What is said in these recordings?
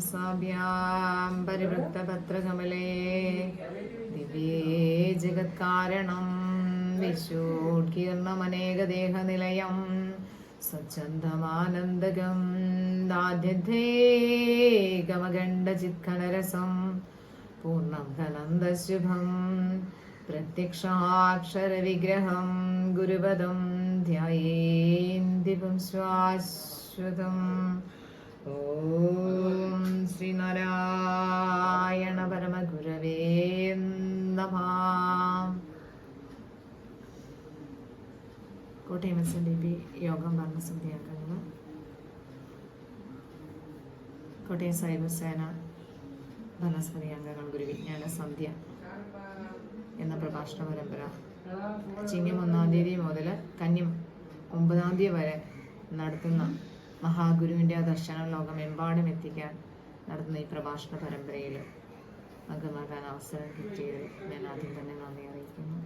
സാഭ്യാം പരിവൃത്തപത്രകമലേ ദിവ്യേ ജഗത്കാരണം വിശോത്കീർണമനേകദേഹനിലയം സ്വച്ഛന്തമാനന്ദകം ദാദ്യന്ധേകമഖണ്ഡചിത്കനരസം പൂർണ്ണം ഘനന്ദശുഭം പ്രത്യക്ഷാക്ഷരവിഗ്രഹം ഗുരുപദം ധ്യായേന്ദിപം ശ്വാശ്വതം. ഓം ശ്രീനാരായണ പരമഗുരവേ നമഃ. കോട്ടയം SNDP യോഗം ഭരണസമിതി അംഗങ്ങൾ, കോട്ടയം സൈബർസേന ഭരണസമിതി അംഗങ്ങൾ, ഗുരുവിജ്ഞാന സന്ധ്യ എന്ന പ്രഭാഷണ പരമ്പര ചിങ്ങം 1-ാം തീയതി മുതൽ കന്യം 9-ാം തീയതി വരെ നടത്തുന്ന മഹാഗുരുവിൻ്റെ ആ ദർശനം ലോകമെമ്പാടും എത്തിക്കാൻ നടത്തുന്ന ഈ പ്രഭാഷണ പരമ്പരയിൽ അംഗമാകാൻ അവസരം കിട്ടിയത് ഞാൻ ആദ്യം തന്നെ നന്ദി അറിയിക്കുന്നു.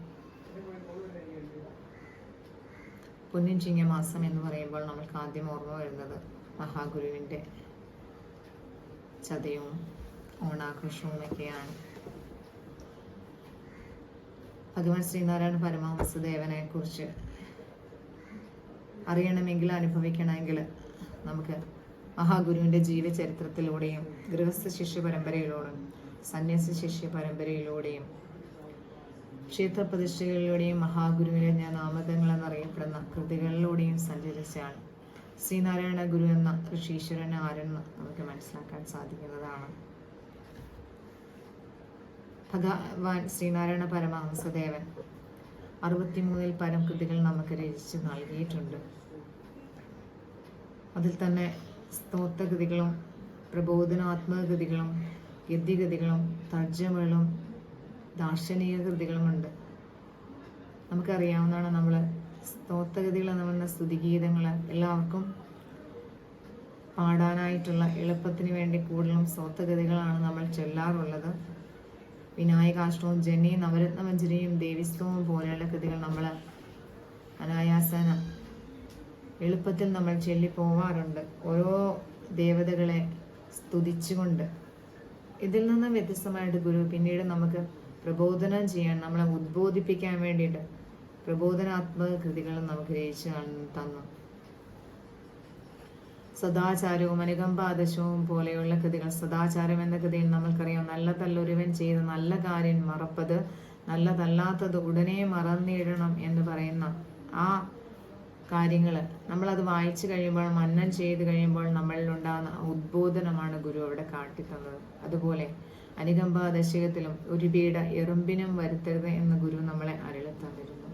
പൊന്നിൻ ചിങ്ങമാസം എന്ന് പറയുമ്പോൾ നമ്മൾക്ക് ആദ്യം ഓർമ്മ വരുന്നത് മഹാഗുരുവിൻ്റെ ചതയവും ഓണാഘോഷവും ഒക്കെയാണ്. ഭഗവാൻ ശ്രീനാരായണ പരമഹംസദേവനെ കുറിച്ച് അറിയണമെങ്കിൽ, അനുഭവിക്കണമെങ്കിൽ നമുക്ക് മഹാഗുരുവിൻ്റെ ജീവചരിത്രത്തിലൂടെയും ഗൃഹസ്ഥ ശിഷ്യ പരമ്പരയിലൂടെയും സന്യാസി ശിഷ്യ പരമ്പരയിലൂടെയും ക്ഷേത്രപ്രതിഷ്ഠകളിലൂടെയും മഹാഗുരുവിൻ്റെ നാമകങ്ങൾ എന്നറിയപ്പെടുന്ന കൃതികളിലൂടെയും സഞ്ചരിച്ചാണ് ശ്രീനാരായണ ഗുരു എന്ന ഋഷീശ്വരൻ ആരെന്ന് നമുക്ക് മനസ്സിലാക്കാൻ സാധിക്കുന്നതാണ്. ഭഗവാൻ ശ്രീനാരായണ പരമഹംസദേവൻ 63-ൽ പരം കൃതികൾ നമുക്ക് രചിച്ച് നൽകിയിട്ടുണ്ട്. അതിൽ തന്നെ സ്തോത്രകൃതികളും പ്രബോധനാത്മക കൃതികളും ഗദ്യകൃതികളും തർജ്ജമകളും ദാർശനിക കൃതികളുമുണ്ട്. നമുക്കറിയാവുന്നതാണ്, നമ്മൾ സ്തോത്രകൃതികൾ എന്ന് പറഞ്ഞ സ്തുതിഗീതങ്ങൾ എല്ലാവർക്കും പാടാനായിട്ടുള്ള എളുപ്പത്തിന് വേണ്ടി കൂടുതലും സ്തോത്രകൃതികളാണ് നമ്മൾ ചൊല്ലാറുള്ളത്. വിനായകാഷ്ടവും ജന്നി നവരത്നമഞ്ജരിയും ദേവിസ്തവും പോലെയുള്ള കൃതികൾ നമ്മൾ അനായാസന എളുപ്പത്തിൽ നമ്മൾ ചൊല്ലിപ്പോവാറുണ്ട്, ഓരോ ദേവതകളെ സ്തുതിച്ചുകൊണ്ട്. ഇതിൽ നിന്ന് വ്യത്യസ്തമായിട്ട് ഗുരു പിന്നീട് നമുക്ക് പ്രബോധനം ചെയ്യാൻ, നമ്മളെ ഉദ്ബോധിപ്പിക്കാൻ വേണ്ടിയിട്ട് പ്രബോധനാത്മക കൃതികൾ നമുക്ക് രചിച്ചു തന്നു. സദാചാരവും അനുകമ്പാദശവും പോലെയുള്ള കൃതികൾ. സദാചാരം എന്ന കൃതിയിൽ നമ്മൾക്കറിയാം, നല്ലതല്ലൊരുവൻ ചെയ്ത് നല്ല കാര്യം മറപ്പത്, നല്ലതല്ലാത്തത് ഉടനെ മറന്നിടണം എന്ന് പറയുന്ന ആ കാര്യങ്ങൾ നമ്മളത് വായിച്ചു കഴിയുമ്പോൾ, മനനം ചെയ്ത് കഴിയുമ്പോൾ നമ്മളിലുണ്ടാകുന്ന ഉദ്ബോധനമാണ് ഗുരു അവിടെ കാട്ടിത്തന്നത്. അതുപോലെ അനുകമ്പാദശകത്തിലും ഒരു പീഡ എറുമ്പിനും വരുത്തരുത് എന്ന് ഗുരു നമ്മളെ അരുളി തന്നിരുന്നു.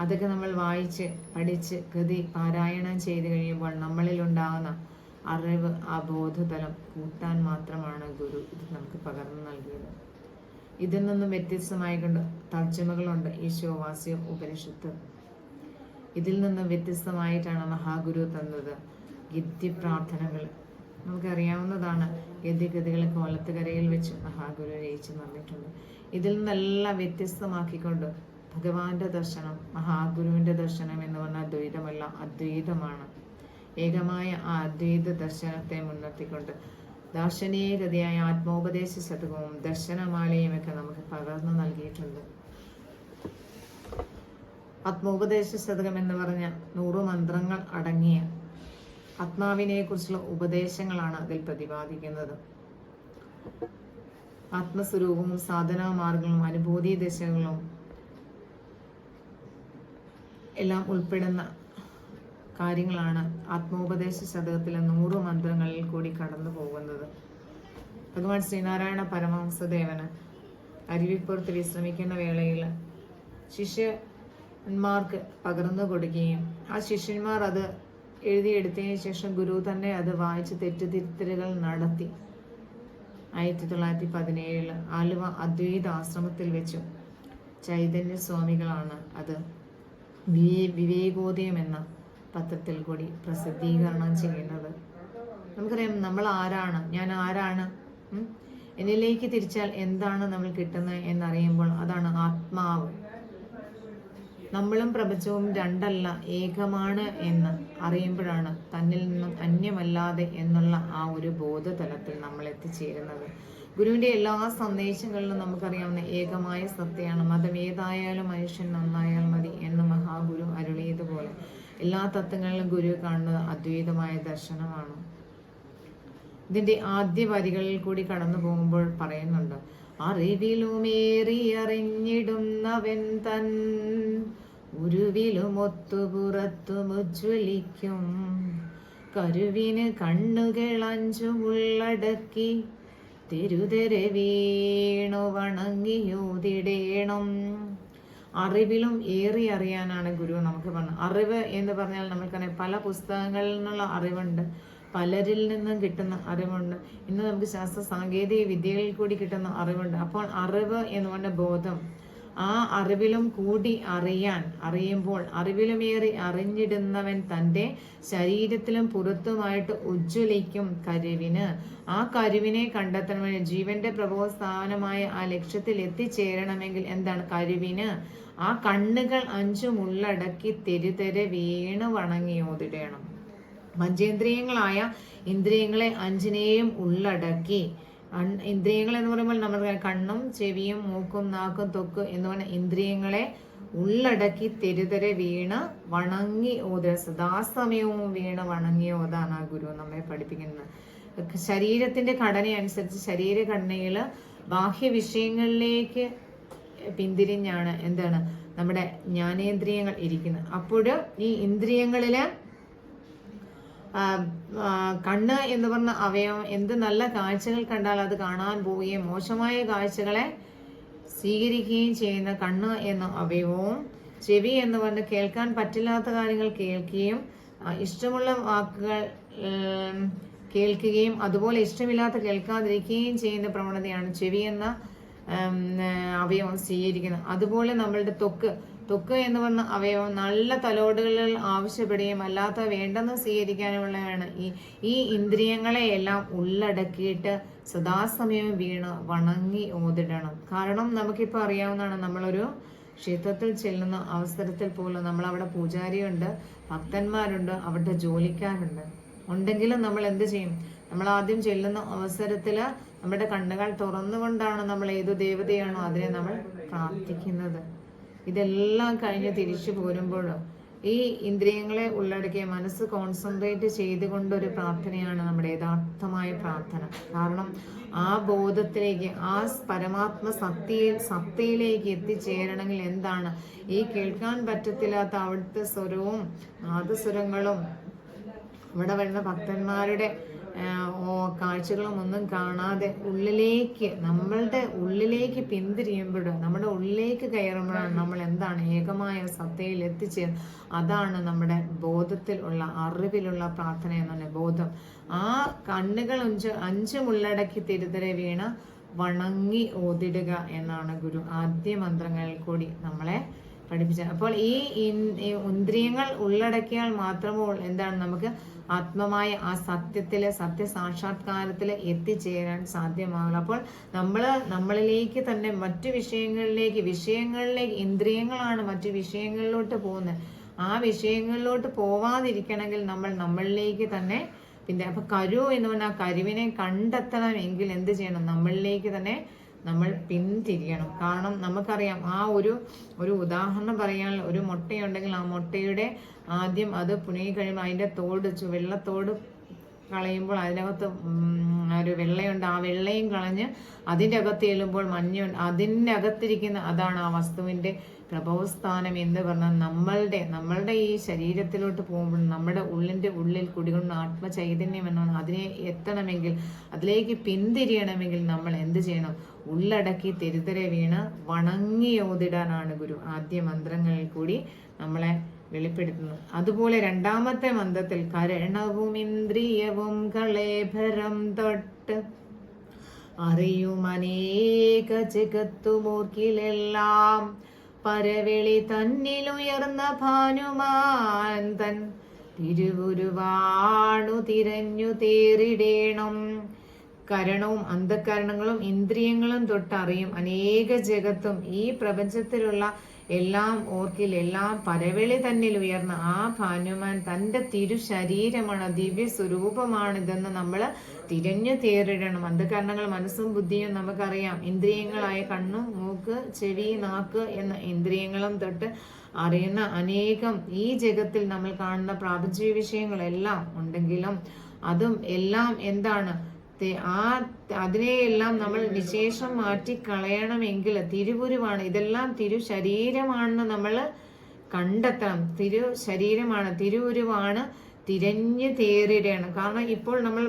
അതൊക്കെ നമ്മൾ വായിച്ച് പഠിച്ച് കൃതി പാരായണം ചെയ്ത് കഴിയുമ്പോൾ നമ്മളിലുണ്ടാകുന്ന അറിവ്, ആ ബോധതലം കൂട്ടാൻ മാത്രമാണ് ഗുരു ഇത് നമുക്ക് പകർന്നു നൽകിയത്. ഇതിൽ നിന്നും വ്യത്യസ്തമായിക്കൊണ്ട് തർജ്ജമകളുണ്ട്, ഈശോവാസ്യം ഉപനിഷത്ത്. ഇതിൽ നിന്നും വ്യത്യസ്തമായിട്ടാണ് മഹാഗുരു തന്നത് ഗദ്യപ്രാർത്ഥനകൾ. നമുക്കറിയാവുന്നതാണ്, ഗദ്യകൃതികൾ കോലത്തുകരയിൽ വെച്ച് മഹാഗുരു രചിച്ചു തന്നിട്ടുണ്ട്. ഇതിൽ നിന്നെല്ലാം വ്യത്യസ്തമാക്കിക്കൊണ്ട് ഭഗവാന്റെ ദർശനം, മഹാഗുരുവിൻ്റെ ദർശനം എന്ന് പറഞ്ഞാൽ ദ്വൈതമല്ല, അദ്വൈതമാണ്. ഏകമായ ആ അദ്വൈത ദർശനത്തെ മുൻനിർത്തിക്കൊണ്ട് ദാർശനികതയായ ആത്മോപദേശ ശതകവും ദർശനമാലയും ഒക്കെ നമുക്ക് പകർന്നു നൽകിയിട്ടുണ്ട്. ആത്മോപദേശ ശതകം എന്ന് പറഞ്ഞ 100 മന്ത്രങ്ങൾ അടങ്ങിയ ആത്മാവിനെ കുറിച്ചുള്ള ഉപദേശങ്ങളാണ് അതിൽ പ്രതിപാദിക്കുന്നത്. ആത്മസ്വരൂപവും സാധനാ മാർഗങ്ങളും അനുഭൂതി ദശകളും എല്ലാം ഉൾപ്പെടുന്ന കാര്യങ്ങളാണ് ആത്മോപദേശ ശതകത്തിലെ 100 മന്ത്രങ്ങളിൽ കൂടി കടന്നു പോകുന്നത്. ഭഗവാൻ ശ്രീനാരായണ പരമഹംസദേവന് അരുവിപ്പുറത്ത് വിശ്രമിക്കുന്ന വേളയിൽ ശിഷ്യന്മാർക്ക് പകർന്നു കൊടുക്കുകയും ആ ശിഷ്യന്മാർ അത് എഴുതിയെടുത്തതിന് ശേഷം ഗുരു തന്നെ അത് വായിച്ച് തെറ്റുതിരുത്തലുകൾ നടത്തി 1917 ആലുവ അദ്വൈത ആശ്രമത്തിൽ വെച്ചു ചൈതന്യ സ്വാമികളാണ് അത് വിവേകോദയം എന്ന പത്രത്തിൽ കൂടി പ്രസിദ്ധീകരണം ചെയ്യുന്നത്. നമുക്കറിയാം, നമ്മൾ ആരാണ്, ഞാൻ ആരാണ്, എന്നിലേക്ക് തിരിച്ചാൽ എന്താണ് നമ്മൾ കിട്ടുന്നത് എന്നറിയുമ്പോൾ അതാണ് ആത്മാവ്. നമ്മളും പ്രപഞ്ചവും രണ്ടല്ല, ഏകമാണ് എന്ന് അറിയുമ്പോഴാണ് തന്നിൽ നിന്നും അന്യമല്ലാതെ എന്നുള്ള ആ ഒരു ബോധതലത്തിൽ നമ്മൾ എത്തിച്ചേരുന്നത്. ഗുരുവിന്റെ എല്ലാ സന്ദേശങ്ങളിലും നമുക്കറിയാവുന്ന ഏകമായ സത്യമാണ്. മതം ഏതായാലും മനുഷ്യൻ നന്നായാൽ മതി എന്ന് മഹാഗുരു അരുളിയതുപോലെ എല്ലാ തത്വങ്ങളിലും ഗുരു കാണുന്നത് അദ്വൈതമായ ദർശനമാണ്. ഇതിന്റെ ആദ്യ വരികളിൽ കൂടി കടന്നു പോകുമ്പോൾ പറയുന്നുണ്ട്, അറിവിലുമേറി അറിഞ്ഞിടുന്നവൻ തൻ ഉരുവിലുമൊത്തു പുറത്തുമുജ്വലിക്കും കരുവിന് കണ്ണുകൾ അഞ്ചും ഉള്ളടക്കി തെരുതെരെ വീണു വണങ്ങിയോതിടേണം. അറിവിലും ഏറി അറിയാനാണ് ഗുരു നമുക്ക് പറഞ്ഞത്. അറിവ് എന്ന് പറഞ്ഞാൽ നമുക്കറിയാം പല പുസ്തകങ്ങളിൽ നിന്നുള്ള അറിവുണ്ട്, പലരിൽ നിന്നും കിട്ടുന്ന അറിവുണ്ട്, ഇന്ന് നമുക്ക് ശാസ്ത്ര സാങ്കേതിക വിദ്യകളിൽ കൂടി കിട്ടുന്ന അറിവുണ്ട്. അപ്പോൾ അറിവ് എന്ന് പറഞ്ഞ ബോധം, ആ അറിവിലും കൂടി അറിയുമ്പോൾ അറിവിലുമേറി അറിഞ്ഞിടുന്നവൻ തൻ്റെ ശരീരത്തിലും പുറത്തുമായിട്ട് ഉജ്ജ്വലിക്കും കരുവിന്. ആ കരുവിനെ കണ്ടെത്തണമെങ്കിൽ ജീവന്റെ പ്രബോധസ്ഥാനമായ ആ ലക്ഷ്യത്തിൽ എത്തിച്ചേരണമെങ്കിൽ എന്താണ് കരുവിന് ആ കണ്ണുകൾ അഞ്ചും ഉള്ളടക്കി തെരുതെരെ വീണ് വണങ്ങിയോതിടണം. പഞ്ചേന്ദ്രിയങ്ങളായ ഇന്ദ്രിയങ്ങളെ അഞ്ചിനെയും ഉള്ളടക്കി. ഇന്ദ്രിയങ്ങൾ എന്ന് പറയുമ്പോൾ നമ്മൾ കണ്ണും ചെവിയും മൂക്കും നാക്കും തൊക്ക് എന്ന് പറഞ്ഞ ഇന്ദ്രിയങ്ങളെ ഉള്ളടക്കി തെരുതെരെ വീണ് വണങ്ങി ഓതുക. സദാസമയവും വീണ് വണങ്ങി ഓതാണ് ആ ഗുരു നമ്മെ പഠിപ്പിക്കുന്നത്. ശരീരത്തിന്റെ ഘടന അനുസരിച്ച് ശരീരഘടനയിൽ ബാഹ്യ വിഷയങ്ങളിലേക്ക് പിന്തിരിഞ്ഞാണ് എന്താണ് നമ്മുടെ ജ്ഞാനേന്ദ്രിയങ്ങൾ ഇരിക്കുന്നത്. അപ്പോൾ ഈ ഇന്ദ്രിയങ്ങളില് കണ്ണ് എന്ന് പറഞ്ഞ അവയവം എന്ത് നല്ല കാഴ്ചകൾ കണ്ടാൽ അത് കാണാൻ പോവുകയും മോശമായ കാഴ്ചകളെ സ്വീകരിക്കുകയും ചെയ്യുന്ന കണ്ണ് എന്ന അവയവവും, ചെവി എന്ന് പറഞ്ഞ് കേൾക്കാൻ പറ്റില്ലാത്ത കാര്യങ്ങൾ കേൾക്കുകയും ഇഷ്ടമുള്ള വാക്കുകൾ കേൾക്കുകയും അതുപോലെ ഇഷ്ടമില്ലാത്ത കേൾക്കാതിരിക്കുകയും ചെയ്യുന്ന പ്രവണതയാണ് ചെവി എന്ന അവയവം സ്വീകരിക്കുന്നത്. അതുപോലെ നമ്മളുടെ ത്വക്ക് എന്ന് പറഞ്ഞ അവയവം നല്ല തലോടുകളിൽ ആവശ്യപ്പെടുകയും അല്ലാത്ത വേണ്ടെന്ന് സ്വീകരിക്കാനുള്ളതാണ്. ഈ ഇന്ദ്രിയങ്ങളെ എല്ലാം ഉള്ളടക്കിയിട്ട് സദാസമയം വീണ് വണങ്ങി ഓതിടണം. കാരണം നമുക്കിപ്പോൾ അറിയാവുന്നതാണ്, നമ്മളൊരു ക്ഷേത്രത്തിൽ ചെല്ലുന്ന അവസരത്തിൽ പോലും നമ്മൾ അവിടെ പൂജാരിയുണ്ട്, ഭക്തന്മാരുണ്ട്, അവരുടെ ജോലിക്കാരുണ്ട്. ഉണ്ടെങ്കിലും നമ്മൾ എന്ത് ചെയ്യും? നമ്മൾ ആദ്യം ചെല്ലുന്ന അവസരത്തിൽ നമ്മുടെ കണ്ണുകൾ തുറന്നുകൊണ്ടാണ് നമ്മൾ ഏത് ദേവതയാണോ അതിനെ നമ്മൾ പ്രാർത്ഥിക്കുന്നത്. ഇതെല്ലാം കഴിഞ്ഞ് തിരിച്ചു പോരുമ്പോഴും ഈ ഇന്ദ്രിയങ്ങളെ ഉള്ളടക്കിയ മനസ്സ് കോൺസെൻട്രേറ്റ് ചെയ്തുകൊണ്ടൊരു പ്രാർത്ഥനയാണ് നമ്മുടെ യഥാർത്ഥമായ പ്രാർത്ഥന. കാരണം ആ ബോധത്തിലേക്ക്, ആ പരമാത്മ സത്തയിലേക്ക് എത്തിച്ചേരണമെങ്കിൽ എന്താണ് ഈ കേൾക്കാൻ പറ്റത്തില്ലാത്ത അവിടുത്തെ സ്വരവും നാദസ്വരങ്ങളും ഇവിടെ വരുന്ന ഭക്തന്മാരുടെ കാഴ്ചകളും ഒന്നും കാണാതെ നമ്മളുടെ ഉള്ളിലേക്ക് പിന്തിരിയുമ്പോഴും നമ്മുടെ ഉള്ളിലേക്ക് കയറുമ്പോഴാണ് നമ്മൾ എന്താണ് ഏകമായ സത്തയിൽ എത്തിച്ചേരുന്നത്. അതാണ് നമ്മുടെ ബോധത്തിൽ ഉള്ള അറിവിലുള്ള പ്രാർത്ഥന എന്നുള്ള ബോധം. ആ കണ്ണുകൾ അഞ്ചും ഉള്ളടക്കി തിരുതരെ വീണ് വണങ്ങി ഓതിടുക എന്നാണ് ഗുരു ആദ്യ മന്ത്രങ്ങളിൽ കൂടി നമ്മളെ പഠിപ്പിച്ചത്. അപ്പോൾ ഈ ഇന്ദ്രിയങ്ങൾ ഉള്ളടക്കിയാൽ മാത്രമേ എന്താണ് നമുക്ക് ആത്മമായ ആ സത്യത്തില് സത്യസാക്ഷാത്കാരത്തില് എത്തിച്ചേരാൻ സാധ്യമാകുള്ളൂ. അപ്പോൾ നമ്മളിലേക്ക് തന്നെ മറ്റു വിഷയങ്ങളിലേക്ക് ഇന്ദ്രിയങ്ങളാണ് മറ്റു വിഷയങ്ങളിലോട്ട് പോകുന്നത്. ആ വിഷയങ്ങളിലോട്ട് പോവാതിരിക്കണമെങ്കിൽ നമ്മളിലേക്ക് തന്നെ അപ്പൊ കരു എന്ന് പറഞ്ഞാൽ ആ കരുവിനെ കണ്ടെത്തണമെങ്കിൽ എന്ത് ചെയ്യണം? നമ്മളിലേക്ക് തന്നെ നമ്മൾ പിന്തിരിയണം. കാരണം നമുക്കറിയാം, ആ ഒരു ഉദാഹരണം പറയാൻ, ഒരു മുട്ടയുണ്ടെങ്കിൽ ആ മുട്ടയുടെ ആദ്യം അത് പുണങ്ങി കഴിയുമ്പോൾ അതിൻ്റെ വെള്ളത്തോട് കളയുമ്പോൾ അതിനകത്ത് ഒരു വെള്ളയുണ്ട്. ആ വെള്ളയും കളഞ്ഞ് അതിൻ്റെ അകത്ത് ചെല്ലുമ്പോൾ മഞ്ഞയുണ്ട്. അതിൻ്റെ അകത്തിരിക്കുന്ന അതാണ് ആ വസ്തുവിൻ്റെ പ്രഭവസ്ഥാനം എന്ന് പറഞ്ഞാൽ നമ്മളുടെ ഈ ശരീരത്തിലോട്ട് പോകുമ്പോൾ നമ്മുടെ ഉള്ളിൽ കുടികൊണ്ട ആത്മചൈതന്യം എന്നാണ്. അതിനെ എത്തണമെങ്കിൽ, അതിലേക്ക് പിന്തിരിയണമെങ്കിൽ നമ്മൾ എന്ത് ചെയ്യണം? ഉള്ളടക്കി തെരുതെരെ വീണ് വണങ്ങിയോതിടാനാണ് ഗുരു ആദ്യ മന്ത്രങ്ങളിൽ കൂടി നമ്മളെ വെളിപ്പെടുത്തുന്നത്. അതുപോലെ രണ്ടാമത്തെ മന്ത്രത്തിൽ കരണവും ഇന്ദ്രിയവും കളേഭരം തൊട്ട് അറിയുമനേക ജഗത്തുമൂർക്കിലെല്ലാം പരവെളി തന്നിലുയർന്ന ഭാനുമാൻ തൻ തിരുവുരുവാണു തിരഞ്ഞു തേറിടേണം. കരണവും അന്ധകരണങ്ങളും ഇന്ദ്രിയങ്ങളും തൊട്ടറിയും അനേക ജഗത്തും, ഈ പ്രപഞ്ചത്തിലുള്ള എല്ലാം ഓർക്കിൽ, എല്ലാം പരവെളി തന്നിൽ ഉയർന്ന ആ ഭാനുമാൻ തൻ്റെ തിരുശരീരമാണ്, ദിവ്യ സ്വരൂപമാണിതെന്ന് നമ്മൾ തിരഞ്ഞു തേറിടണം. അന്ധകരണങ്ങൾ മനസ്സും ബുദ്ധിയും നമുക്കറിയാം. ഇന്ദ്രിയങ്ങളായ കണ്ണും മൂക്ക് ചെവി നാക്ക് എന്ന ഇന്ദ്രിയങ്ങളും തൊട്ട് അറിയുന്ന അനേകം ഈ ജഗത്തിൽ നമ്മൾ കാണുന്ന പ്രാപഞ്ചിക വിഷയങ്ങളെല്ലാം ഉണ്ടെങ്കിലും അതും എല്ലാം എന്താണ്, അതിനെയെല്ലാം നമ്മൾ വിശേഷം മാറ്റിക്കളയണമെങ്കിൽ തിരുവുരുവാണ്, ഇതെല്ലാം തിരു ശരീരമാണെന്ന് നമ്മൾ കണ്ടെത്തണം. തിരു ശരീരമാണ്, തിരുവുരുവാണ്, തിരഞ്ഞു തേറിടണം. കാരണം ഇപ്പോൾ നമ്മൾ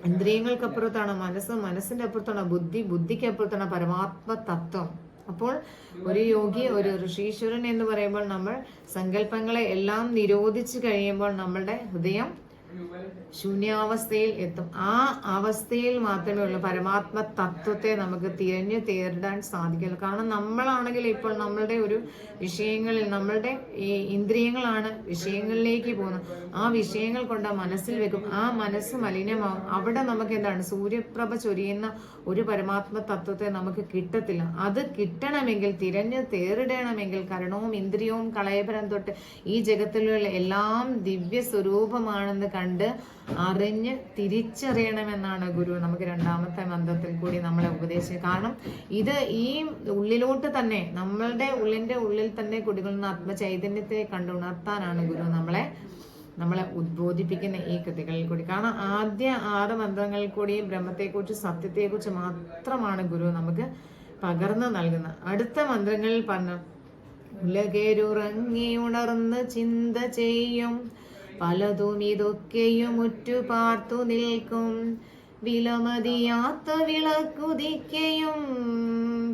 ഇന്ദ്രിയങ്ങൾക്കപ്പുറത്താണ് മനസ്സ്, മനസ്സിന്റെ അപ്പുറത്താണ് ബുദ്ധി, ബുദ്ധിക്ക് അപ്പുറത്താണ് പരമാത്മ തത്വം. അപ്പോൾ ഒരു യോഗി, ഒരു ഋഷീശ്വരൻ എന്ന് പറയുമ്പോൾ നമ്മൾ സങ്കല്പങ്ങളെ എല്ലാം നിരോധിച്ചു കഴിയുമ്പോൾ നമ്മളുടെ ഹൃദയം ശൂന്യാവസ്ഥയിൽ എത്തും. ആ അവസ്ഥയിൽ മാത്രമേ ഉള്ളൂ പരമാത്മ തത്വത്തെ നമുക്ക് തിരഞ്ഞു തേടാൻ സാധിക്കുള്ളൂ. കാരണം നമ്മളാണെങ്കിൽ ഇപ്പോൾ നമ്മളുടെ ഒരു വിഷയങ്ങളിൽ, നമ്മളുടെ ഈ ഇന്ദ്രിയങ്ങളാണ് വിഷയങ്ങളിലേക്ക് പോകുന്നത്. ആ വിഷയങ്ങൾ കൊണ്ട് മനസ്സിൽ വെക്കും, ആ മനസ്സ് മലിനമാകും. അവിടെ നമുക്ക് എന്താണ്, സൂര്യപ്രഭ ചൊരിയുന്ന ഒരു പരമാത്മ തത്വത്തെ നമുക്ക് കിട്ടത്തില്ല. അത് കിട്ടണമെങ്കിൽ, തിരഞ്ഞു തേറിടണമെങ്കിൽ കരണവും ഇന്ദ്രിയവും കളയപരം തൊട്ട് ഈ ജഗത്തിലുള്ള എല്ലാം ദിവ്യ സ്വരൂപമാണെന്ന് കണ്ട് അറിഞ്ഞ് തിരിച്ചറിയണമെന്നാണ് ഗുരു നമുക്ക് രണ്ടാമത്തെ മന്ത്രത്തിൽ കൂടി നമ്മളെ ഉപദേശിച്ചത്. കാരണം ഇത് ഈ ഉള്ളിലോട്ട് തന്നെ, നമ്മളുടെ ഉള്ളിൽ തന്നെ കുടികൊള്ളുന്ന ആത്മചൈതന്യത്തെ കണ്ടുണർത്താനാണ് ഗുരു നമ്മളെ ഉദ്ബോധിപ്പിക്കുന്ന ഈ കൃതികളിൽ കൂടി. കാരണം ആദ്യ 6 മന്ത്രങ്ങളിൽ കൂടി ബ്രഹ്മത്തെക്കുറിച്ച്, സത്യത്തെക്കുറിച്ച് മാത്രമാണ് ഗുരു നമുക്ക് പകർന്നു നൽകുന്നത്. അടുത്ത മന്ത്രങ്ങളിൽ പറഞ്ഞു, ഉലകേരുറങ്ങി ഉണർന്ന് ചിന്ത ചെയ്യും പലതും ഇതൊക്കെയും ഉറ്റു പാർത്തു നിൽക്കും, വിലമതിയാത്ത വിളക്കുതിക്കയും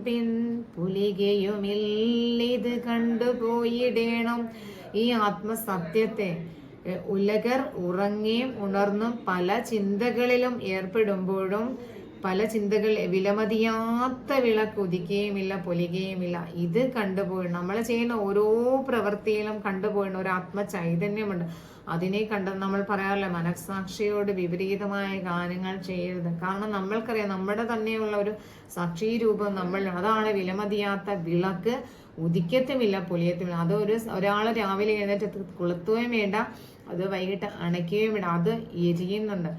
പിൻ പുലികയുമില്ലിത് കണ്ടുപോയിടേണം. ഈ ആത്മസത്യത്തെ ഉലകർ ഉറങ്ങിയും ഉണർന്നും പല ചിന്തകളിലും ഏർപ്പെടുമ്പോഴും പല ചിന്തകൾ വിലമതിയാത്ത വിളക്ക് ഉദിക്കുകയുമില്ല, പൊലികയുമില്ല. ഇത് കണ്ടുപോയി നമ്മൾ ചെയ്യുന്ന ഓരോ പ്രവൃത്തിയിലും കണ്ടുപോയിട്ടുണ്ട് ഒരു ആത്മചൈതന്യമുണ്ട്. അതിനെ കണ്ട് നമ്മൾ പറയാറില്ല, മനസ്സാക്ഷിയോട് വിപരീതമായ കാര്യങ്ങൾ ചെയ്യരുത്. കാരണം നമ്മൾക്കറിയാം നമ്മുടെ തന്നെയുള്ള ഒരു സാക്ഷി രൂപം നമ്മൾ, അതാണ് വിലമതിയാത്ത വിളക്ക്, ഉദിക്കത്തുമില്ല പൊലിയത്തുമില്ല. അത് ഒരാൾ രാവിലെ എഴുന്നേറ്റ് കൊളുത്തുകയും വേണ്ട, അത് വൈകിട്ട് അണയ്ക്കുകയും വേണ്ട, അത് എരിയുന്നുണ്ട്.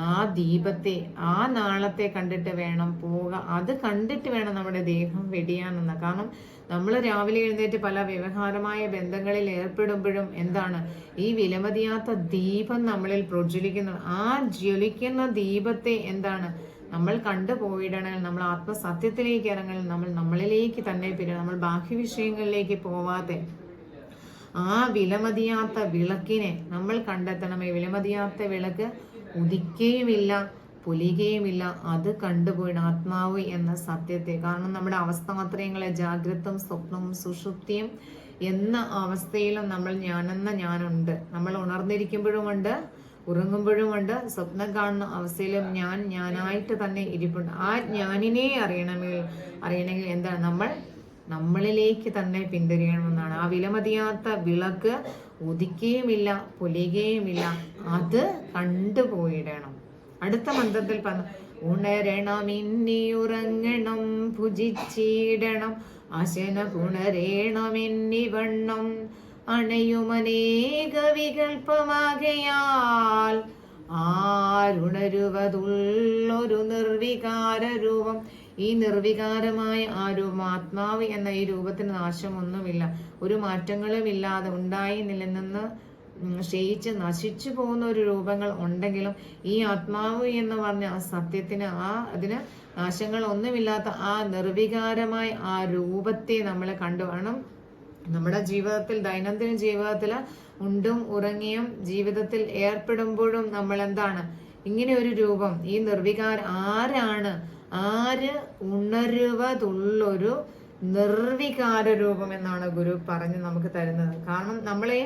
ആ ദീപത്തെ, ആ നാളത്തെ കണ്ടിട്ട് വേണം പോവുക. അത് കണ്ടിട്ട് വേണം നമ്മുടെ ദേഹം വെടിയാനെന്ന്. കാരണം നമ്മൾ രാവിലെ എഴുന്നേറ്റ് പല വ്യവഹാരമായ ബന്ധങ്ങളിൽ ഏർപ്പെടുമ്പോഴും എന്താണ്, ഈ വിലമതിയാത്ത ദീപം നമ്മളിൽ പ്രജ്വലിക്കുന്നു. ആ ജ്വലിക്കുന്ന ദീപത്തെ എന്താണ് നമ്മൾ കണ്ടുപോയിടണമെങ്കിൽ, നമ്മൾ ആത്മസത്യത്തിലേക്ക് ഇറങ്ങണമെങ്കിൽ നമ്മൾ നമ്മളിലേക്ക് തന്നെ നമ്മൾ ബാഹ്യ വിഷയങ്ങളിലേക്ക് പോവാതെ ആ വിലമതിയാത്ത വിളക്കിനെ നമ്മൾ കണ്ടെത്തണമേ. വിലമതിയാത്ത വിളക്ക് ഉദിക്കുകയുമില്ല, പൊലിയുകയുമില്ല, അത് കണ്ടുപോയിട ആത്മാവ് എന്ന സത്യത്തെ. കാരണം നമ്മുടെ അവസ്ഥാത്രയങ്ങളെ ജാഗ്രതയും സ്വപ്നവും സുഷുപ്തിയും എന്ന അവസ്ഥയിലും നമ്മൾ ഞാനെന്ന ഞാനുണ്ട്. നമ്മൾ ഉണർന്നിരിക്കുമ്പോഴുമുണ്ട്, ഉറങ്ങുമ്പോഴുമുണ്ട്, സ്വപ്നം കാണുന്ന അവസ്ഥയിലും ഞാനായിട്ട് തന്നെ ഇരിപ്പുണ്ട്. ആ ഞാനിനെ അറിയണമെങ്കിൽ എന്താണ്, നമ്മളിലേക്ക് തന്നെ പിന്തിരിയണമെന്നാണ്. ആ വിലമതിയാത്ത വിളക്ക് ഉദിക്കുകയുമില്ല, പൊലിയുകയുമില്ല, അത് കണ്ടുപോയിടണം. അടുത്ത മന്ത്രത്തിൽ പറഞ്ഞു, ഉണരണം ഇന്നിയുറങ്ങണം ഭുജിച്ചിടണം അശന പുണരേണം എന്നിവണ്ണം അണയുമനേക വികൽപ്പമാകയാൽ ആരുണരുവതുള്ളൊരു നിർവികാര രൂപം. ഈ നിർവികാരമായ ആ രൂപം, ആത്മാവ് എന്ന ഈ രൂപത്തിന് നാശമൊന്നുമില്ല, ഒരു മാറ്റങ്ങളും ഇല്ലാതെ ഉണ്ടായി നിലനിന്ന് ക്ഷയിച്ച് നശിച്ചു പോകുന്ന ഒരു രൂപങ്ങൾ ഉണ്ടെങ്കിലും ഈ ആത്മാവ് എന്ന് പറഞ്ഞ ആ സത്യത്തിന്, അതിന് നാശങ്ങൾ ഒന്നുമില്ലാത്ത ആ നിർവികാരമായ ആ രൂപത്തെ നമ്മൾ കണ്ടുവേണം നമ്മുടെ ജീവിതത്തിൽ, ദൈനംദിന ജീവിതത്തിൽ ഉണ്ടും ഉറങ്ങിയും ജീവിതത്തിൽ ഏർപ്പെടുമ്പോഴും നമ്മൾ എന്താണ്, ഇങ്ങനെ ഒരു രൂപം, ഈ നിർവികാരം ആര് ഉണരുവതുള്ളൊരു നിർവികാര രൂപം എന്നാണ് ഗുരു പറഞ്ഞ് നമുക്ക് തരുന്നത്. കാരണം നമ്മളെ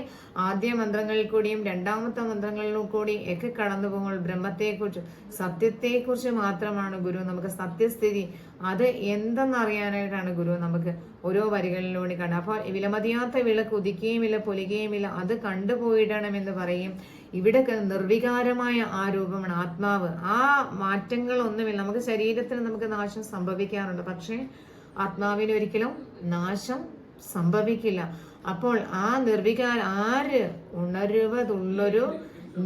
ആദ്യ മന്ത്രങ്ങളിൽ കൂടിയും രണ്ടാമത്തെ മന്ത്രങ്ങളിലും കൂടി ഒക്കെ കടന്നു പോകുമ്പോൾ ബ്രഹ്മത്തെക്കുറിച്ച്, സത്യത്തെക്കുറിച്ച് മാത്രമാണ് ഗുരു നമുക്ക് സത്യസ്ഥിതി അത് എന്തെന്നറിയാനായിട്ടാണ് ഗുരു നമുക്ക് ഓരോ വരികളിലൂടെ കണ്ടത്. അപ്പോൾ വിലമതിയാത്ത വിളക്ക് ഉദിക്കുകയുമില്ല, പൊലിയുകയുമില്ല, അത് കണ്ടുപോയിടണമെന്ന് പറയും. ഇവിടെ നിർവികാരമായ ആ രൂപമാണ് ആത്മാവ്. ആ മാറ്റങ്ങളൊന്നുമില്ല. നമുക്ക് ശരീരത്തിന് നമുക്ക് നാശം സംഭവിക്കാറുണ്ട്, പക്ഷേ ആത്മാവിന് ഒരിക്കലും നാശം സംഭവിക്കില്ല. അപ്പോൾ ആ ആര് ഉണരുവതുള്ളൊരു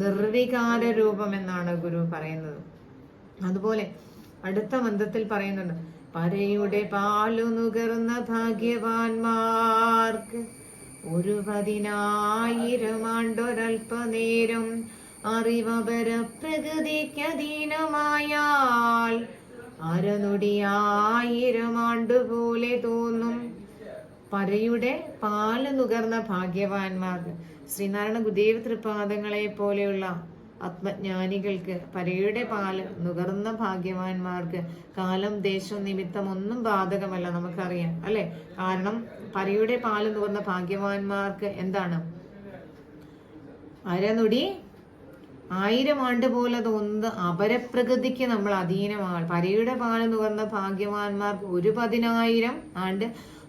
നിർവികാര രൂപം എന്നാണ് ഗുരു പറയുന്നത്. അതുപോലെ അടുത്ത മന്ത്രത്തിൽ പറയുന്നുണ്ട്, പരയുടെ പാലു നുകർന്ന ഭാഗ്യവാന്മാർക്ക് 10,000 ആണ്ടൊരൽപ്പനേരം അറിവപര പ്രകൃതിക്കധീനമായാൽ അരനൊടി 1000 ആണ്ടുപോലെ തോന്നും. പരയുടെ പാല് നുകർന്ന ഭാഗ്യവാന്മാർക്ക്, ശ്രീനാരായണ ഗുരുദേവ തൃപാദങ്ങളെ പോലെയുള്ള ആത്മജ്ഞാനികൾക്ക്, പരയുടെ പാല് നുകർന്ന ഭാഗ്യവാന്മാർക്ക് കാലം ദേശം നിമിത്തം ഒന്നും ബാധകമല്ല. നമുക്കറിയാം അല്ലെ? കാരണം പരയുടെ പാല് നുകർന്ന ഭാഗ്യവാന്മാർക്ക് എന്താണ്? അരനൊടി 1000 ആണ്ട് പോലെ തോന്നുന്നത് അപരപ്രകൃതിക്ക് നമ്മൾ അധീനമാണ്. പരയുടെ പാല് നുകർന്ന ഭാഗ്യവാന്മാർക്ക് 10,000 ആണ്ട്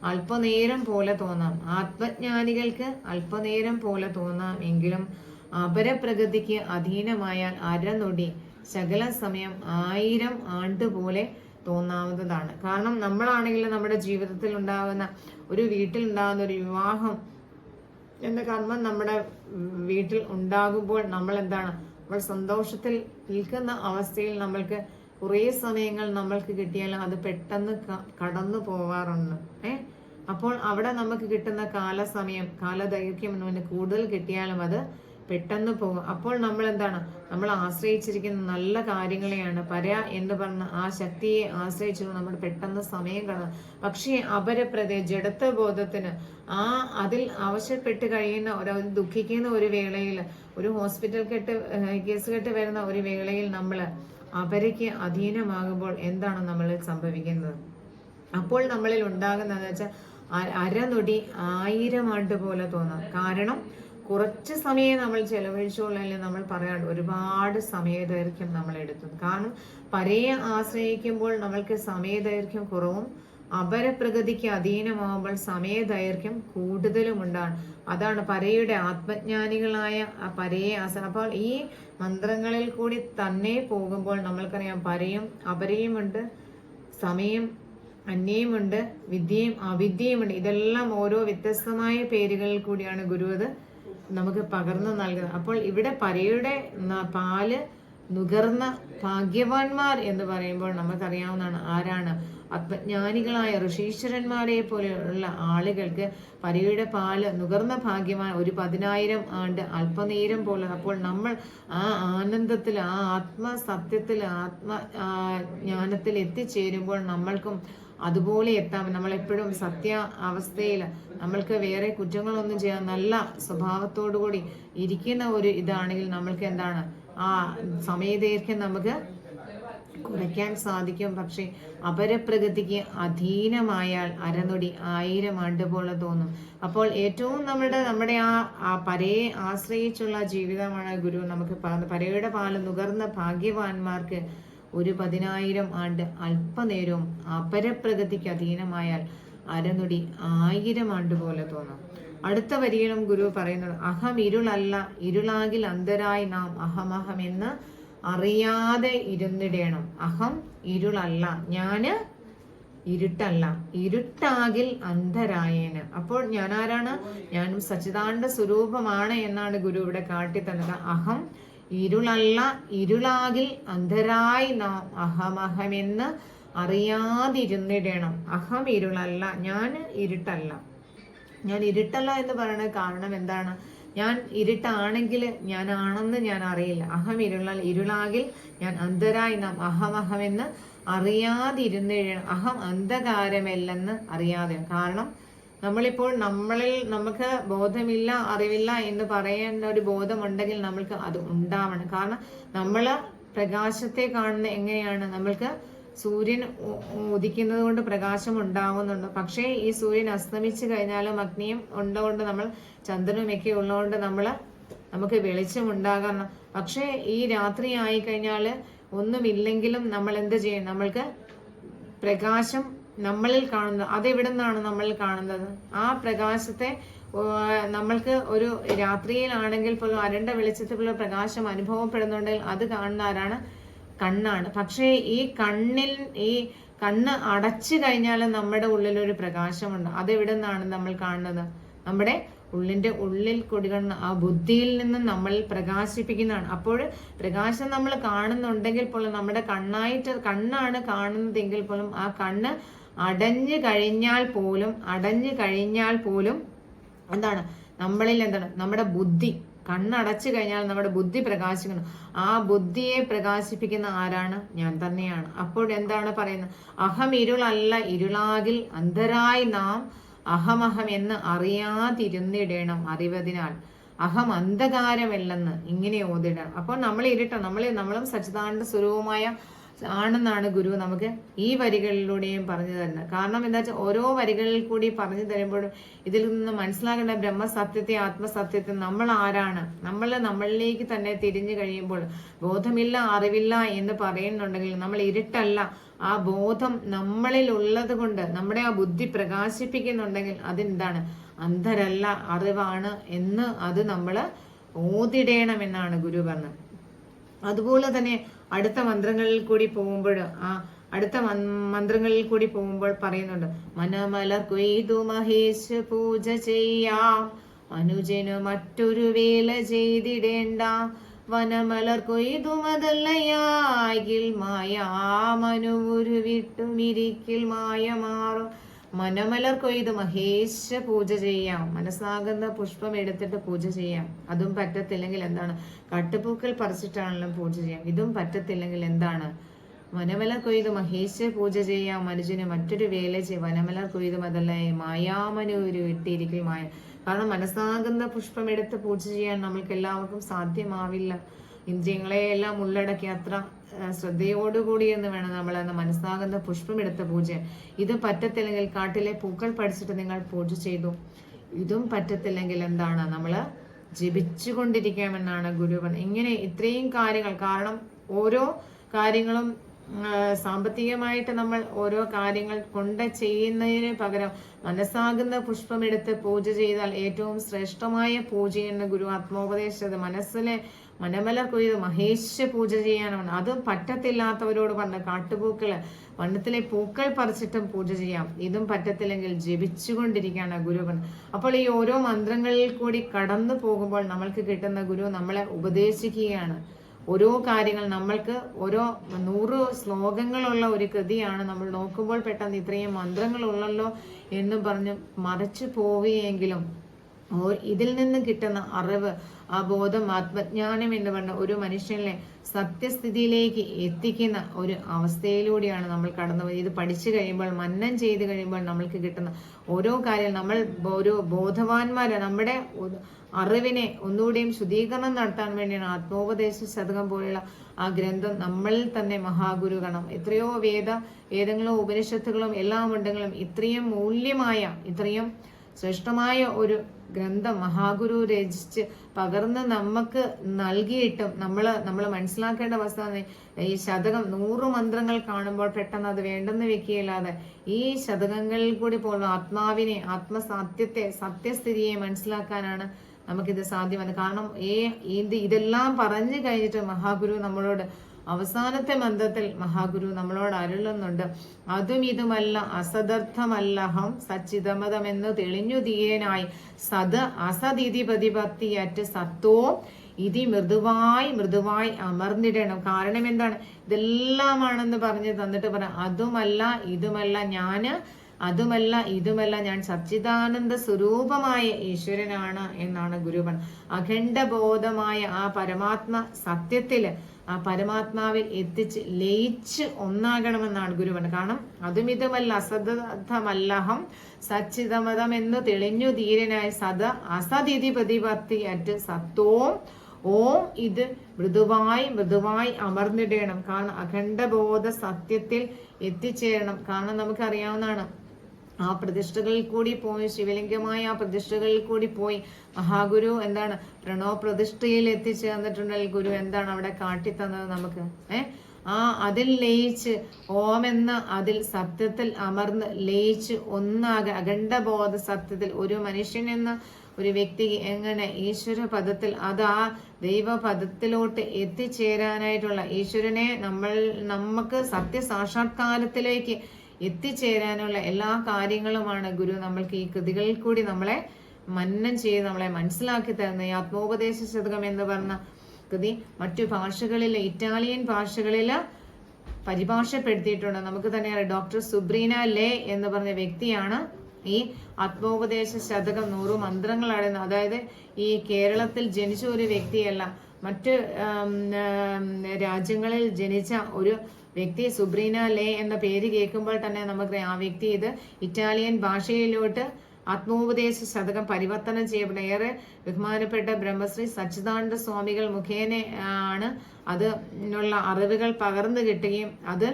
അല്പനേരം പോലെ തോന്നാം. ആത്മജ്ഞാനികൾക്ക് അല്പനേരം പോലെ തോന്നാം. എങ്കിലും അപരപ്രകൃതിക്ക് അധീനമായാൽ അരനൊടി ശകല സമയം 1000 ആണ്ട് പോലെ തോന്നാവുന്നതാണ്. കാരണം നമ്മളാണെങ്കിൽ നമ്മുടെ ജീവിതത്തിൽ ഉണ്ടാകുന്ന ഒരു വീട്ടിൽ ഉണ്ടാകുന്ന ഒരു വിവാഹം എന്ന കർമ്മം നമ്മുടെ വീട്ടിൽ ഉണ്ടാകുമ്പോൾ നമ്മൾ എന്താണ്, നമ്മൾ സന്തോഷത്തിൽ നിൽക്കുന്ന അവസ്ഥയിൽ നമ്മൾക്ക് കുറേ സമയങ്ങൾ നമ്മൾക്ക് കിട്ടിയാലും അത് പെട്ടെന്ന് കടന്നു പോവാറുണ്ട്. അപ്പോൾ അവിടെ നമുക്ക് കിട്ടുന്ന കാലദൈർഘ്യം എന്ന് കൂടുതൽ കിട്ടിയാലും അത് പെട്ടെന്ന് പോകും. അപ്പോൾ നമ്മൾ എന്താണ്, നമ്മൾ ആശ്രയിച്ചിരിക്കുന്ന നല്ല കാര്യങ്ങളെയാണ്. പര എന്ന് പറഞ്ഞ ആ ശക്തിയെ ആശ്രയിച്ചു നമ്മൾ പെട്ടെന്ന് സമയം കടന്നു. പക്ഷേ ജഡത്വ ബോധത്തിന് അതിൽ ആവശ്യപ്പെട്ട് കഴിയുന്ന ദുഃഖിക്കുന്ന ഒരു വേളയിൽ, ഒരു ഹോസ്പിറ്റൽ കേസ് കെട്ട് വരുന്ന ഒരു വേളയിൽ നമ്മൾ അപരയ്ക്ക് അധീനമാകുമ്പോൾ എന്താണ് നമ്മളിൽ സംഭവിക്കുന്നത്? അപ്പോൾ നമ്മളിൽ ഉണ്ടാകുന്നതെന്ന് വെച്ചാൽ അരനൊടി 1000 ആണ്ട് പോലെ തോന്നാം. കാരണം കുറച്ച് സമയം നമ്മൾ ചെലവഴിച്ചോളല്ലേ നമ്മൾ പറയാണ്ട് ഒരുപാട് സമയദൈർഘ്യം നമ്മൾ എടുത്തു. കാരണം പരയെ ആശ്രയിക്കുമ്പോൾ നമ്മൾക്ക് സമയദൈർഘ്യം കുറവും, അപരപ്രകൃതിക്ക് അധീനമാകുമ്പോൾ സമയദൈർഘ്യം കൂടുതലും ഉണ്ടാണ്. അതാണ് പരയുടെ ആത്മജ്ഞാനികളായ പരയെ അപ്പോൾ ഈ മന്ത്രങ്ങളിൽ കൂടി തന്നെ പോകുമ്പോൾ നമ്മൾക്കറിയാം പരയും അപരയുമുണ്ട്, സമയം അന്യയുമുണ്ട്, വിദ്യയും അവിദ്യയുമുണ്ട്. ഇതെല്ലാം ഓരോ വ്യത്യസ്തമായ പേരുകളിൽ കൂടിയാണ് ഗുരു അത് നമുക്ക് പകർന്നു നൽകുന്നത്. അപ്പോൾ ഇവിടെ പരയുടെ പാല് നുകർന്ന ഭാഗ്യവാന്മാർ എന്ന് പറയുമ്പോൾ നമുക്കറിയാവുന്നതാണ് ആരാണ്? ആത്മജ്ഞാനികളായ ഋഷീശ്വരന്മാരെ പോലെയുള്ള ആളുകൾക്ക് പരയുടെ പാല് നുകർന്ന ഭാഗ്യവാൻ 10,000 ആണ്ട് അല്പനേരം പോലെ. അപ്പോൾ നമ്മൾ ആ ആനന്ദത്തിൽ, ആ ആത്മസത്യത്തിൽ, ജ്ഞാനത്തിൽ എത്തിച്ചേരുമ്പോൾ നമ്മൾക്കും അതുപോലെ എത്താം. നമ്മളെപ്പോഴും സത്യ അവസ്ഥയിൽ നമ്മൾക്ക് വേറെ കുറ്റങ്ങളൊന്നും ചെയ്യാൻ നല്ല സ്വഭാവത്തോടു കൂടി ഇരിക്കുന്ന ഒരു ഇതാണെങ്കിൽ നമ്മൾക്ക് എന്താണ്, ആ സമയദൈർഘ്യം നമുക്ക് കുറയ്ക്കാൻ സാധിക്കും. പക്ഷെ അപരപ്രകൃതിക്ക് അധീനമായാൽ അരനൊടി 1000 ആണ്ട് പോലെ തോന്നും. അപ്പോൾ ഏറ്റവും നമ്മുടെ ആ പരയെ ആശ്രയിച്ചുള്ള ജീവിതമാണ് ഗുരു നമുക്ക് പറഞ്ഞത്. പരയുടെ പാല് നുകർന്ന ഭാഗ്യവാന്മാർക്ക് 10,000 ആണ്ട് അല്പനേരവും അപരപ്രകൃതിക്ക് അധീനമായാൽ അരനൊടി 1000 ആണ്ട് പോലെ തോന്നും. അടുത്ത വരിയിലും ഗുരു പറയുന്നത്, അഹം ഇരുളല്ല, ഇരുളാകിൽ അന്ധരായി നാം അഹമഹം എന്ന് അറിയാതെ ഇരുന്നിടേണം. അഹം ഇരുളല്ല, ഞാന് ഇരുട്ടല്ല, ഇരുട്ടാകിൽ അന്ധരായേന്. അപ്പോൾ ഞാൻ ആരാണ്? ഞാനും സച്ചിദാനന്ദ സ്വരൂപമാണ് എന്നാണ് ഗുരു ഇവിടെ കാട്ടിത്തന്നത്. അഹം ഇരുളല്ല, ഇരുളാകിൽ അന്ധരായി നാം അഹമഹമെന്ന് അറിയാതിരുന്നിടണം. അഹം ഇരുളല്ല, ഞാൻ ഇരുട്ടല്ല. ഞാൻ ഇരുട്ടല്ല എന്ന് പറയുന്നത് കാരണം എന്താണ്? ഞാൻ ഇരുട്ടാണെങ്കിൽ ഞാനാണെന്ന് ഞാൻ അറിയില്ല. അഹം ഇരുളാകിൽ ഞാൻ അന്ധരായി നാം അഹമഹമെന്ന് അറിയാതിരുന്നിടണം. അഹം അന്ധകാരമല്ലെന്ന് അറിയാതെ. കാരണം നമ്മളിപ്പോൾ നമുക്ക് ബോധമില്ല, അറിവില്ല എന്ന് പറയുന്ന ഒരു ബോധമുണ്ടെങ്കിൽ നമ്മൾക്ക് അത് ഉണ്ടാവണം. കാരണം നമ്മൾ പ്രകാശത്തെ കാണുന്ന എങ്ങനെയാണ്? നമ്മൾക്ക് സൂര്യൻ ഉദിക്കുന്നത് കൊണ്ട് പ്രകാശം ഉണ്ടാവുന്നുണ്ട്. പക്ഷേ ഈ സൂര്യൻ അസ്തമിച്ചു കഴിഞ്ഞാലും അഗ്നിയും ഉള്ളതുകൊണ്ട് നമ്മൾ ചന്ദ്രനുമൊക്കെ ഉള്ളതുകൊണ്ട് നമുക്ക് വെളിച്ചം ഉണ്ടാകണം. പക്ഷേ ഈ രാത്രി ആയിക്കഴിഞ്ഞാൽ ഒന്നുമില്ലെങ്കിലും നമ്മൾ എന്ത് ചെയ്യും? നമ്മൾക്ക് പ്രകാശം നമ്മളിൽ കാണുന്നത് അതെവിടെ നിന്നാണ് നമ്മൾ കാണുന്നത്? ആ പ്രകാശത്തെ നമ്മൾക്ക് ഒരു രാത്രിയിലാണെങ്കിൽ പോലും അരണ്ട വെളിച്ചത്തിലുള്ള പ്രകാശം അനുഭവപ്പെടുന്നുണ്ടെങ്കിൽ അത് കാണുന്ന ആരാണ്? കണ്ണാണ്. പക്ഷേ ഈ കണ്ണ് അടച്ചു കഴിഞ്ഞാൽ നമ്മുടെ ഉള്ളിലൊരു പ്രകാശമുണ്ട്. അതെവിടെ നിന്നാണ് നമ്മൾ കാണുന്നത്? നമ്മുടെ ഉള്ളിൽ കുടികൊണ്ട ആ ബുദ്ധിയിൽ നിന്നും നമ്മൾ പ്രകാശിപ്പിക്കുന്നതാണ്. അപ്പോൾ പ്രകാശം നമ്മൾ കാണുന്നുണ്ടെങ്കിൽ പോലും നമ്മുടെ കണ്ണാണ് കാണുന്നതെങ്കിൽ പോലും ആ കണ്ണ് അടഞ്ഞു കഴിഞ്ഞാൽ പോലും എന്താണ് നമ്മളിൽ എന്താണ് നമ്മുടെ ബുദ്ധി കണ്ണടച്ചു കഴിഞ്ഞാൽ നമ്മുടെ ബുദ്ധി പ്രകാശിക്കണം. ആ ബുദ്ധിയെ പ്രകാശിപ്പിക്കുന്ന ആരാണ്? ഞാൻ തന്നെയാണ്. അപ്പോൾ എന്താണ് പറയുന്നത്? അഹം ഇരുളല്ല ഇരുളാകിൽ അന്ധരായി നാം അഹമഹം എന്ന് അറിയാതിരുന്നിടണം അറിവതിനാൽ. അഹം അന്ധകാരമല്ലെന്ന് ഇങ്ങനെ ഓതിടണം. അപ്പോൾ നമ്മൾ നമ്മളും സച്ചിദാനന്ദ സ്വരൂപമായ ആണെന്നാണ് ഗുരു നമുക്ക് ഈ വരികളിലൂടെയും പറഞ്ഞു തരുന്നത്. കാരണം എന്താ വെച്ചാൽ ഓരോ വരികളിൽ കൂടി പറഞ്ഞു തരുമ്പോഴും ഇതിൽ നിന്ന് മനസ്സിലാക്കേണ്ട ബ്രഹ്മസത്യത്തെ ആത്മസത്യത്തെ നമ്മൾ ആരാണ്, നമ്മളിലേക്ക് തന്നെ തിരിഞ്ഞു കഴിയുമ്പോൾ ബോധമില്ല അറിവില്ല എന്ന് പറയുന്നുണ്ടെങ്കിൽ നമ്മൾ ഇരുട്ടല്ല, ആ ബോധം നമ്മളിൽ ഉള്ളത് കൊണ്ട് നമ്മുടെ ആ ബുദ്ധി പ്രകാശിപ്പിക്കുന്നുണ്ടെങ്കിൽ അതെന്താണ്? അന്ധരല്ല അറിവാണ് എന്ന് അത് നമ്മൾ ഓതിടേണമെന്നാണ് ഗുരു പറഞ്ഞത്. അതുപോലെ തന്നെ അടുത്ത മന്ത്രങ്ങളിൽ കൂടി പോകുമ്പോൾ പറയുന്നുണ്ട്, മനമലർ കൊയ്തു മഹേശ് പൂജ ചെയ്യാം മനുജനു മറ്റൊരു വേല ചെയ്തിടേണ്ട വനമലർ കൊയ്തു മതല്ലയാകിൽ മായാമനുരു വിട്ടുമിരിക്കിൽ മായ മാറും. മനമലർ കൊയ്ത് മഹേശ പൂജ ചെയ്യാം, മനസ്സാകുന്ന പുഷ്പം എടുത്തിട്ട് പൂജ ചെയ്യാം. അതും പറ്റത്തില്ലെങ്കിൽ എന്താണ്? കട്ടുപൂക്കൾ പറിച്ചിട്ടാണെങ്കിലും പൂജ ചെയ്യാം. ഇതും പറ്റത്തില്ലെങ്കിൽ എന്താണ്? വനമലർ കൊയ്ത് മഹേശ പൂജ ചെയ്യാം മനുഷ്യന് മറ്റൊരു വേല ചെയ്യും വനമലർ കൊയ്തും അതല്ല മായാമനൂരു വിട്ടിരിക്കൽ മായ. കാരണം മനസ്സാകുന്ന പുഷ്പം എടുത്ത് പൂജ ചെയ്യാൻ നമ്മൾക്ക് എല്ലാവർക്കും സാധ്യമാവില്ല. ഇന്ദ്രിയങ്ങളെ എല്ലാം ഉള്ളടക്കി അത്ര ശ്രദ്ധയോടുകൂടി എന്ന് വേണം നമ്മൾ മനസ്സാകുന്ന പുഷ്പം എടുത്ത പൂജ. ഇത് പറ്റത്തില്ലെങ്കിൽ കാട്ടിലെ പൂക്കൾ പഠിച്ചിട്ട് നിങ്ങൾ പൂജ ചെയ്തു. ഇതും പറ്റത്തില്ലെങ്കിൽ എന്താണ്? നമ്മള് ജപിച്ചുകൊണ്ടിരിക്കാമെന്നാണ് ഗുരു പറഞ്ഞത്. ഇങ്ങനെ ഇത്രയും കാര്യങ്ങൾ, കാരണം ഓരോ കാര്യങ്ങളും സാമ്പത്തികമായിട്ട് നമ്മൾ ഓരോ കാര്യങ്ങൾ കൊണ്ട് ചെയ്യുന്നതിന് പകരം മനസ്സാകുന്ന പുഷ്പം എടുത്ത് പൂജ ചെയ്താൽ ഏറ്റവും ശ്രേഷ്ഠമായ പൂജയെന്ന് ഗുരു ആത്മോപദേശിച്ചത്. മനമല കൊയ്ത് മഹേശ പൂജ ചെയ്യാനാണ്. അതും പറ്റത്തില്ലാത്തവരോട് പറഞ്ഞ കാട്ടുപൂക്കള് വണ്ണത്തിലെ പൂക്കൾ പറിച്ചിട്ടും പൂജ ചെയ്യാം. ഇതും പറ്റത്തില്ലെങ്കിൽ ജപിച്ചുകൊണ്ടിരിക്കുകയാണ് ഗുരു പറഞ്ഞത്. അപ്പോൾ ഈ ഓരോ മന്ത്രങ്ങളിൽ കൂടി കടന്നു പോകുമ്പോൾ നമ്മൾക്ക് കിട്ടുന്ന ഗുരു നമ്മളെ ഉപദേശിക്കുകയാണ്. ഓരോ കാര്യങ്ങൾ നമ്മൾക്ക് ഓരോ 100 ശ്ലോകങ്ങളുള്ള ഒരു കൃതിയാണ്. നമ്മൾ നോക്കുമ്പോൾ പെട്ടെന്ന് ഇത്രയും മന്ത്രങ്ങളുള്ളല്ലോ എന്നും പറഞ്ഞ് മറച്ചു പോവുകയെങ്കിലും ഇതിൽ നിന്ന് കിട്ടുന്ന അറിവ്, ആ ബോധം, ആത്മജ്ഞാനം എന്ന് പറഞ്ഞ ഒരു മനുഷ്യനെ സത്യസ്ഥിതിയിലേക്ക് എത്തിക്കുന്ന ഒരു അവസ്ഥയിലൂടെയാണ് നമ്മൾ കടന്നു പോയത്. ഇത് പഠിച്ചു കഴിയുമ്പോൾ, മനനം ചെയ്ത് കഴിയുമ്പോൾ നമ്മൾക്ക് കിട്ടുന്ന ഓരോ കാര്യം, നമ്മൾ ഓരോ ബോധവാന്മാരെ നമ്മുടെ അറിവിനെ ഒന്നുകൂടിയും ശുദ്ധീകരണം നടത്താൻ വേണ്ടിയാണ് ആത്മോപദേശ ശതകം പോലുള്ള ആ ഗ്രന്ഥം നമ്മളിൽ തന്നെ മഹാഗുരു കാണാം. എത്രയോ വേദങ്ങളും ഉപനിഷത്തുകളും എല്ലാം ഉണ്ടെങ്കിലും ഇത്രയും മൂല്യമായ, ഇത്രയും ശ്രേഷ്ഠമായ ഒരു ഗ്രന്ഥം മഹാഗുരു രചിച്ച് പകർന്ന് നമുക്ക് നൽകിയിട്ടും നമ്മൾ മനസ്സിലാക്കേണ്ട അവസ്ഥ, ഈ ശതകം 100 മന്ത്രങ്ങൾ കാണുമ്പോൾ പെട്ടെന്ന് അത് വേണ്ടെന്ന് വെക്കുകയില്ലാതെ ഈ ശതകങ്ങളിൽ കൂടി പോകുന്ന ആത്മാവിനെ, ആത്മസത്യത്തെ, സത്യസ്ഥിതിയെ മനസ്സിലാക്കാനാണ് നമുക്കിത് സാധ്യമാണ്. കാരണം ഇതെല്ലാം പറഞ്ഞു കഴിഞ്ഞിട്ട് മഹാഗുരു നമ്മളോട് അവസാനത്തെ മന്ത്രത്തിൽ മഹാഗുരു നമ്മളോട് അരുളുന്നുണ്ട്, അതും ഇതുമല്ല അസദർത്ഥമല്ലഹം സച്ചിദമതമെന്ന് തെളിഞ്ഞു തീയനായി അസതിഥി പ്രതിപത്തിയറ്റ് സത്തോ ഇതി മൃദുവായി അമർന്നിടണം. കാരണം എന്താണ്? ഇതെല്ലാമാണെന്ന് പറഞ്ഞു തന്നിട്ട് പറയാം, അതുമല്ല ഇതുമല്ല ഞാൻ സച്ചിദാനന്ദ സ്വരൂപമായ ഈശ്വരനാണ് എന്നാണ് ഗുരുവൻ. അഖണ്ഡബോധമായ ആ പരമാത്മ സത്യത്തില്, ആ പരമാത്മാവിൽ എത്തിച്ച് ലയിച്ച് ഒന്നാകണമെന്നാണ് ഗുരുവൻ. കാരണം അതും ഇതുമല്ല അസദമല്ലഹം സച്ചിദമതം എന്ന് തെളിഞ്ഞു ധീരനായി അസതിഥി പ്രതിപത്തി അറ്റ് സത്തോം ഓം ഇത് മൃദുവായി അമർന്നിടണം. കാരണം അഖണ്ഡബോധ സത്യത്തിൽ എത്തിച്ചേരണം. കാരണം നമുക്കറിയാവുന്നതാണ്, ആ പ്രതിഷ്ഠകളിൽ കൂടി പോയി, ശിവലിംഗമായ ആ പ്രതിഷ്ഠകളിൽ കൂടി പോയി മഹാഗുരു എന്താണ് പ്രണവ പ്രതിഷ്ഠയിൽ എത്തിച്ചേർന്നിട്ടുണ്ടെങ്കിൽ ഗുരു എന്താണ് അവിടെ കാട്ടിത്തന്നത് നമുക്ക്? അതിൽ ലയിച്ച് ഓം എന്ന അതിൽ സത്യത്തിൽ അമർന്ന് ലയിച്ച് ഒന്നാകെ അഖണ്ഡബോധ സത്യത്തിൽ ഒരു മനുഷ്യൻ എന്ന ഒരു വ്യക്തി എങ്ങനെ ഈശ്വര പദത്തിൽ അത് ആ ദൈവപദത്തിലോട്ട് എത്തിച്ചേരാനായിട്ടുള്ള ഈശ്വരനെ നമുക്ക് സത്യസാക്ഷാത്കാരത്തിലേക്ക് എത്തിച്ചേരാനുള്ള എല്ലാ കാര്യങ്ങളുമാണ് ഗുരു നമ്മൾക്ക് ഈ കൃതികളിൽ കൂടി നമ്മളെ മന്നം ചെയ്ത് നമ്മളെ മനസ്സിലാക്കി തരുന്ന ഈ ആത്മോപദേശ ശതകം എന്ന് പറഞ്ഞ കൃതി മറ്റു ഭാഷകളില്, ഇറ്റാലിയൻ ഭാഷകളില് പരിഭാഷപ്പെടുത്തിയിട്ടുണ്ട്. നമുക്ക് തന്നെ അറിയാം, ഡോക്ടർ സുബ്രീന ലേ എന്ന് പറഞ്ഞ വ്യക്തിയാണ് ഈ ആത്മോപദേശ ശതകം 100 മന്ത്രങ്ങളാണ്. അതായത് ഈ കേരളത്തിൽ ജനിച്ച ഒരു വ്യക്തിയല്ല, മറ്റ് രാജ്യങ്ങളിൽ ജനിച്ച ഒരു വ്യക്തി. സുബ്രീന ലേ എന്ന പേര് കേൾക്കുമ്പോൾ തന്നെ നമുക്കറിയാം ആ വ്യക്തി ഇത് ഇറ്റാലിയൻ ഭാഷയിലോട്ട് ആത്മോപദേശ ശതകം പരിവർത്തനം ചെയ്യപ്പെട്ട ഏറെ ബഹുമാനപ്പെട്ട ബ്രഹ്മശ്രീ സച്ചിദാനന്ദ സ്വാമികൾ മുഖേന ആണ് അതിനുള്ള അറിവുകൾ പകർന്നു കിട്ടുകയും അത്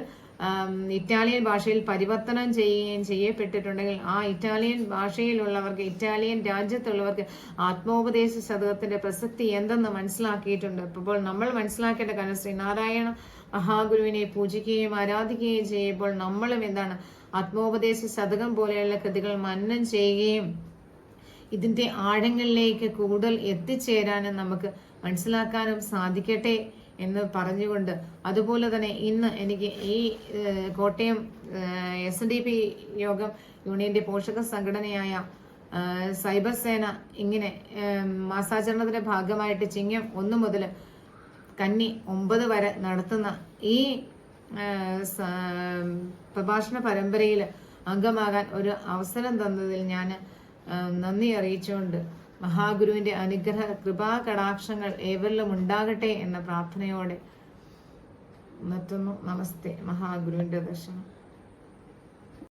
ഇറ്റാലിയൻ ഭാഷയിൽ പരിവർത്തനം ചെയ്യുകയും ചെയ്യപ്പെട്ടിട്ടുണ്ടെങ്കിൽ ആ ഇറ്റാലിയൻ ഭാഷയിലുള്ളവർക്ക്, ഇറ്റാലിയൻ രാജ്യത്തുള്ളവർക്ക് ആത്മോപദേശ ശതകത്തിന്റെ പ്രസക്തി എന്തെന്ന് മനസ്സിലാക്കിയിട്ടുണ്ട്. അപ്പോൾ നമ്മൾ മനസ്സിലാക്കേണ്ട കാര്യം, ശ്രീനാരായണ മഹാഗുരുവിനെ പൂജിക്കുകയും ആരാധിക്കുകയും ചെയ്യുമ്പോൾ നമ്മളും എന്താണ് ആത്മോപദേശ ശതകം പോലെയുള്ള കൃതികൾ മന്നം ചെയ്യുകയും ഇതിന്റെ ആഴങ്ങളിലേക്ക് കൂടുതൽ എത്തിച്ചേരാനും നമുക്ക് മനസ്സിലാക്കാനും സാധിക്കട്ടെ എന്ന് പറഞ്ഞുകൊണ്ട്, അതുപോലെ തന്നെ ഇന്ന് എനിക്ക് ഈ കോട്ടയം SNDP യോഗം യൂണിയന്റെ പോഷക സംഘടനയായ സൈബർ സേന ഇങ്ങനെ മാസാചരണത്തിന്റെ ഭാഗമായിട്ട് ചിങ്ങം 1 മുതൽ കന്നി 9 വരെ നടത്തുന്ന ഈ പ്രഭാഷണ പരമ്പരയിൽ അംഗമാകാൻ ഒരു അവസരം തന്നതിൽ ഞാൻ നന്ദി അറിയിച്ചുകൊണ്ട് മഹാഗുരുവിന്റെ അനുഗ്രഹ കൃപാ കടാക്ഷങ്ങൾ ഏവരിലും ഉണ്ടാകട്ടെ എന്ന പ്രാർത്ഥനയോടെ നിർത്തുന്നു. നമസ്തേ. മഹാഗുരുവിന്റെ ദർശനം.